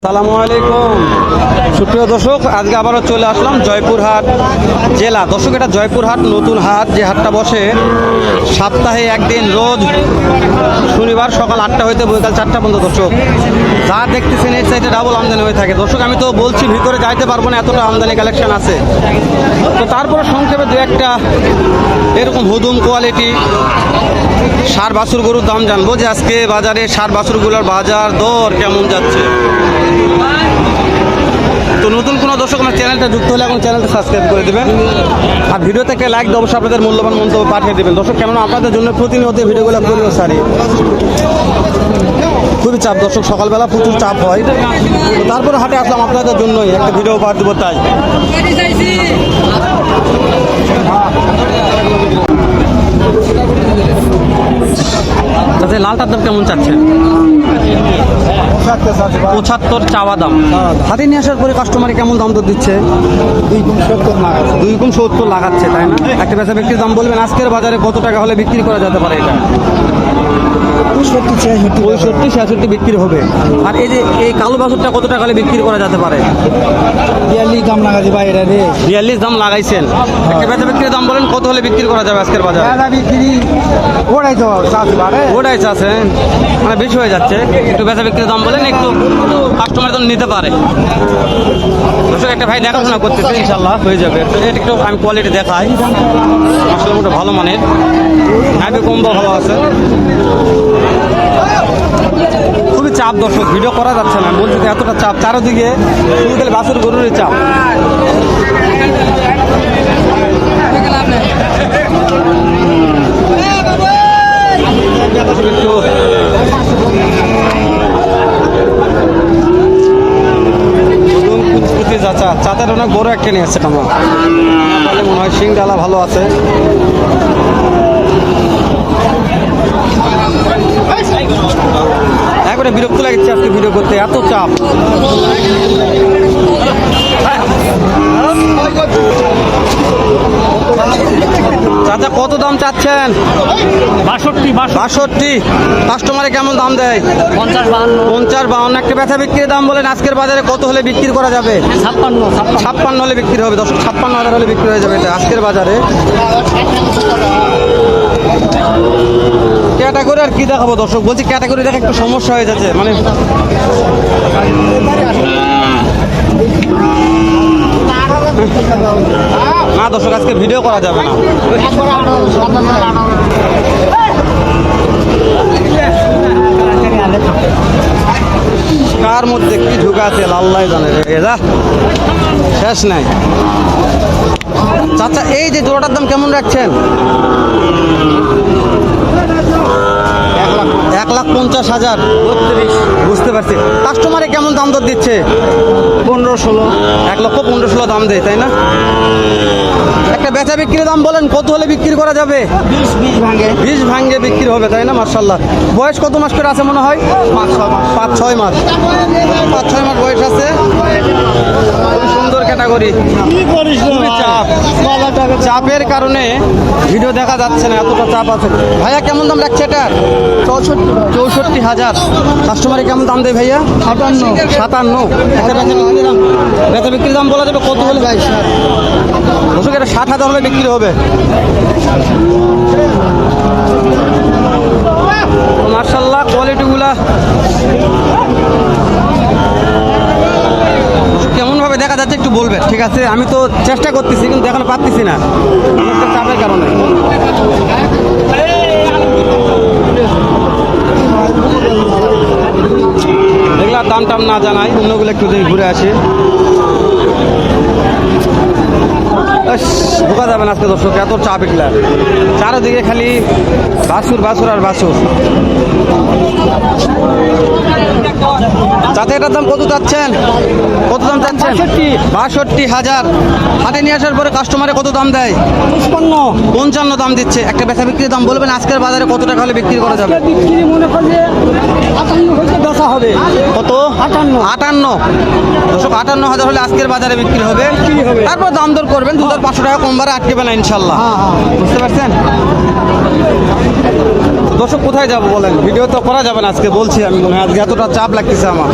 আসসালামু আলাইকুম সুপ্রিয় দর্শক, আজকে আবারও চলে আসলাম জয়পুরহাট জেলা। দর্শক, এটা জয়পুরহাট নতুন হাট, যে হাটটা বসে সপ্তাহে একদিন, রোজ শনিবার সকাল 8টা হইতে বিকাল 4টা পর্যন্ত। দর্শক, যা দেখতেছেন এর সাইডে ডাবল আমদানি হয়ে থাকে। দর্শক, আমি তো বলছি ভিতরে যাইতে পারবো না, এতটা আমদানি কালেকশন আছে। তো তারপরে সংক্ষেপে দু একটা এরকম হুদুম কোয়ালিটি ষাঁড় বাছুর গরুর দাম জানবো, যে আজকে বাজারে ষাঁড় বাছুরগুলোর বাজার দর কেমন যাচ্ছে। তো নতুন কোনো দর্শক আমার চ্যানেলটা যুক্ত হলে এখন চ্যানেলটা সাবস্ক্রাইব করে দেবেন, আর ভিডিও থেকে লাইক দিয়ে অবশ্যই আপনাদের মূল্যবান মন্তব্য পাঠিয়ে দেবেন। দর্শক, কেমন আপনাদের জন্য প্রতিনিয়ত ভিডিওগুলো করিও সারি, খুবই চাপ দর্শক, সকালবেলা প্রচুর চাপ হয়। তো তারপরে হাটে আসলাম আপনাদের জন্যই একটা ভিডিও পাঠ দেবো তাই। আচ্ছা, লালটার দাম কেমন চাচ্ছেন? 75 চাওয়া দাম। হাতে নিয়ে আসার পরে কাস্টমারে কেমন দাম তো দিচ্ছে? 2,70 লাগাচ্ছে, তাই না? একটা বেচা বিক্রির দাম বলবেন আজকের বাজারে কত টাকা হলে বিক্রি করা যেতে পারে? এটা 65-66 বিক্রি হবে। আর এই যে এই কালো বাছুরটা কত টাকা হলে বিক্রি করা যেতে পারে? 42 দাম লাগাছি ভাই, এটা রে 42 দাম লাগাইছেন। একটা বেচা বিক্রির দাম বলেন কত হলে বিক্রি করা যাবে আজকের বাজারে? বিক্রি ওড়াই তো ওটাই চাচ্ছে, মানে বেশি হয়ে যাচ্ছে। একটু বেচা বিক্রির দাম বলেন, একটু কাস্টমার তো নিতে পারে। দর্শক, একটা ভাই দেখাশোনা করতেছে, ইনশাল্লাহ হয়ে যাবে। এটা একটু আমি কোয়ালিটি দেখাই, আসলে মোটা ভালো মানের, নাইবে কমবা ভালো আছে। খুবই চাপ দর্শক, ভিডিও করা যাচ্ছে না, বলছি তো এতটা চাপ চারোদিকে, শুধু গেলে বাছুর গরুরই চাপ। একটু চাচার অনেক বড় একটা নিয়ে আসছে আমার, তাহলে মনে হয় শিং ডালা ভালো আছে। একবারে বিরক্ত লাগছে আজকে ভিডিও করতে, এত চাপ। চাচা কত দাম চাচ্ছেন? 62। কাস্টমারে কেমন দাম দেয়? 50-52। একটা বেচা বিক্রির দাম বলেন আজকের বাজারে কত হলে বিক্রি করা যাবে? 56 হলে বিক্রি হবে। 56,000 হলে বিক্রি হয়ে যাবে এটা আজকের বাজারে। ক্যাটাগরি আর কি দেখাবো দর্শক, বলছি ক্যাটাগরি দেখে একটু সমস্যা হয়ে যাচ্ছে, মানে না দর্শক আজকে ভিডিও করা যাবে না। কার মধ্যে কি ঢুকা আছে আল্লাহ জানে, যা শেষ নাই। চাচা, এই যে জোড়াটার দাম কেমন রাখছেন? 1,50,000। বুঝতে পারছি। কাস্টমারে কেমন দাম দর দিচ্ছে? 15-16। 1,15,000 দাম দেয়, তাই না? একটা বেচা বিক্রির দাম বলেন কত হলে বিক্রি করা যাবে? 20 ভাঙ্গে বিক্রি হবে, তাই না? মাশাআল্লাহ। বয়স কত মাস করে আছে মনে হয়? 5-6 মাস। 5-6 মাস বয়স আছে। সুন্দর ক্যাটাগরি। চাপের কারণে ভিডিও দেখা যাচ্ছে না, এতটা চাপ আছে। ভাইয়া কেমন দাম রাখছে এটা? 64,000। কাস্টমারে কেমন দাম দেয় ভাইয়া? 57। একটা বেচা বিক্রির দাম বলা যাবে কত হলে? দর্শক, এটা 60,000 হলে বিক্রি হবে। মার্শাল্লাহ, কোয়ালিটিগুলা কেমন ভাবে দেখা যাচ্ছে একটু বলবেন, ঠিক আছে? আমি তো চেষ্টা করতেছি কিন্তু দেখানো পারতেছি না, একটা চাপের কারণে। এগুলা দাম টাম না জানাই, অন্যগুলো একটু ঘুরে আসি। ঢোকা যাবে না আজকে দর্শক, এত চাপ এগুলা, চারোদিকে খালি বাছুর বাছুর আর বাছুর। চাচা, এটার দাম কত চাচ্ছেন? কত দাম চাচ্ছেন? 62,000। হাটে নিয়ে আসার পরে কাস্টমারে কত দাম দেয়? 55 দাম দিচ্ছে। একটা বেচা বিক্রির দাম বলবেন আজকের বাজারে কত টাকা হলে বিক্রি করা যাবে? কত? 58। দর্শক, 58,000 হলে আজকের বাজারে বিক্রি হবে। তারপর দাম দর করবেন, 2,500 টাকা কম বারে আটকেবে না ইনশাল্লাহ। বুঝতে পারছেন? দর্শক কোথায় যাবো বলেন, ভিডিও তো করা যাবে না আজকে, বলছি আমি মনে হয় আজকে এতটা চাপ লাগতেছে আমার,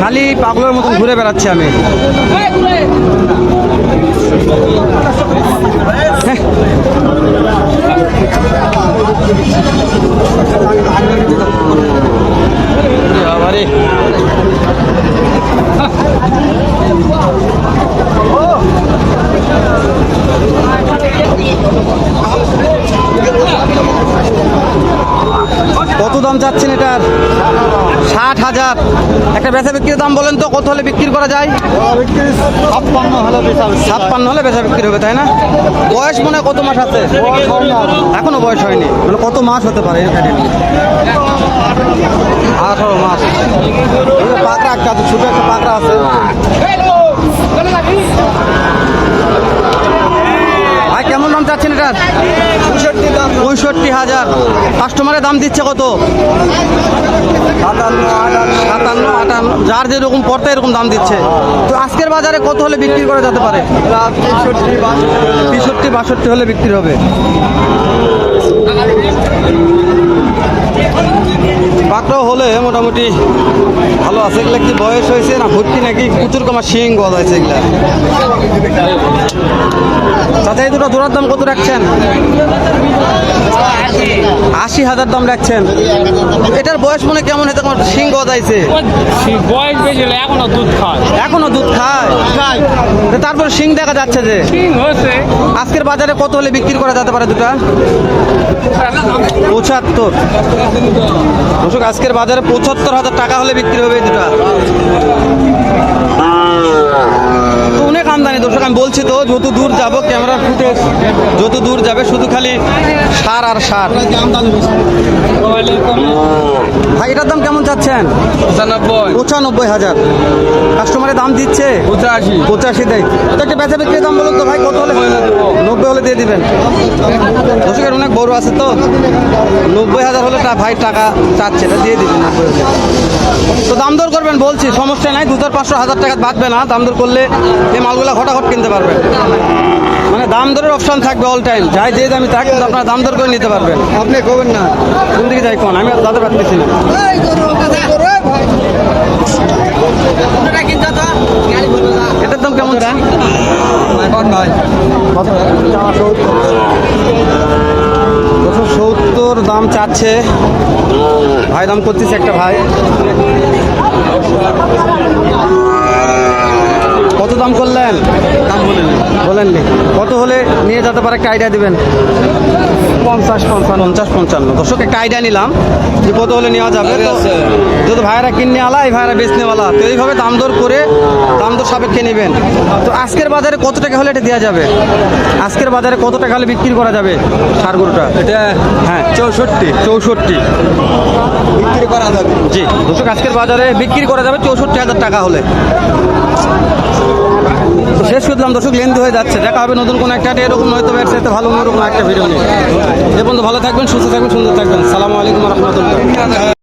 খালি পাগলের মতন ঘুরে বেড়াচ্ছি আমি। বাবারে। কত দাম চাচ্ছেন এটার? 60,000। একটা বেচা বিক্রির দাম বলেন তো, কত হলে বিক্রি করা যায়? 56 হলে বেচা বিক্রি হবে, তাই না? বয়স মনে হয় কত মাস আছে? এখনো বয়স হয়নি, মানে কত মাস হতে পারে? 18 মাস। পাকড়া একটা আছে, ছোট একটা পাকড়া আছে। ভাই কেমন দাম চাচ্ছেন এটার? 65,000। কাস্টমারের দাম দিচ্ছে কত? 57, 58, যার যেরকম পড়তে এরকম দাম দিচ্ছে। তো আজকের বাজারে কত হলে বিক্রি করা যেতে পারে? 63, 62 হলে বিক্রি হবে। পাকড়াও হলে মোটামুটি ভালো আছে। এগুলা কি বয়স হয়েছে না ভর্তি নাকি প্রচুর কমা শিং গজাইছে এগুলা? চাচা এই দুটো জোড়ার দাম কত রাখছেন? 80,000 দাম রাখছেন। এটার বয়স মনে কেমন হয়েছে? তোমার শিং গজাইছে, বয়স বেশি হলে এখনো দুধ খায়। এখনো দুধ খায়, তারপরে শিং দেখা যাচ্ছে যে। ঠিক হয়েছে। আজকের বাজারে কত হলে বিক্রি করা যেতে পারে দুটা? 75। দর্শক আজকের বাজারে 75,000 টাকা হলে বিক্রি হবে এই দুটা। তো অনেক আমদানি দর্শক, আমি বলছি তো যত দূর যাব ক্যামেরার ফুটেজ যত দূর যাবে শুধু খালি সার আর সার। ভাই এটার দাম কেমন চাচ্ছেন? 95,000। কাস্টমারের দাম দিচ্ছে 85 দেয়। তো একটা বেচা বিক্রির দাম বলুন তো ভাই, কত হলে? 90 হলে দিয়ে দিবেন। দর্শকের অনেক বড় আছে তো, 90,000 হলে ভাই টাকা চাচ্ছে, এটা দিয়ে দিবেন 90 হলে। তো দাম দর করবেন বলছি, সমস্যা নাই। 2,500-1,000 টাকা বাঁচবে না, দাম দর করলে এই মালগুলা ঘটাঘট কিনতে পারবেন। মানে দাম দরের অপশন থাকবে অল টাইম, যাই যে দামি থাক কিন্তু আপনারা দাম দর করে নিতে পারবেন। আপনি করবেন না কোন দিকে যাই কোন, আমি যাতে পারতেছি না। এটার দাম কেমন? ভাই 270 দাম চাচ্ছে ভাই, দাম করতেছে একটা ভাই। কত দাম করলেন? দাম বলেননি। কত হলে নিয়ে যেতে পারে একটা আইডিয়া দিবেন? 50-55। দর্শক একটা আইডিয়া নিলাম যে কত হলে নেওয়া যাবে। তো যদি ভাইরা কিনে আলা, এই ভাইরা বেচনেওয়ালা, তো এইভাবে দাম দর করে দাম দর সাপেক্ষে নেবেন। তো আজকের বাজারে কত টাকা হলে এটা দেওয়া যাবে? আজকের বাজারে কত টাকা হলে বিক্রি করা যাবে ষাঁড় গরুটা? এটা হ্যাঁ 64 বিক্রি করা যাবে। জি দর্শক আজকের বাজারে বিক্রি করা যাবে 64,000 টাকা হলে। তো শেষ করলাম দর্শক, লেন্দি হয়ে যাচ্ছে। দেখা হবে নতুন কোনো একটা এরকম হয়তো ব্যবসাতে ভালো অন্যরকম একটা ভিডিও নিয়ে। যে পর্যন্ত ভালো থাকবেন, সুস্থ থাকবেন, সুন্দর থাকবেন। সালামু আলাইকুম রহমতুল্লাহ।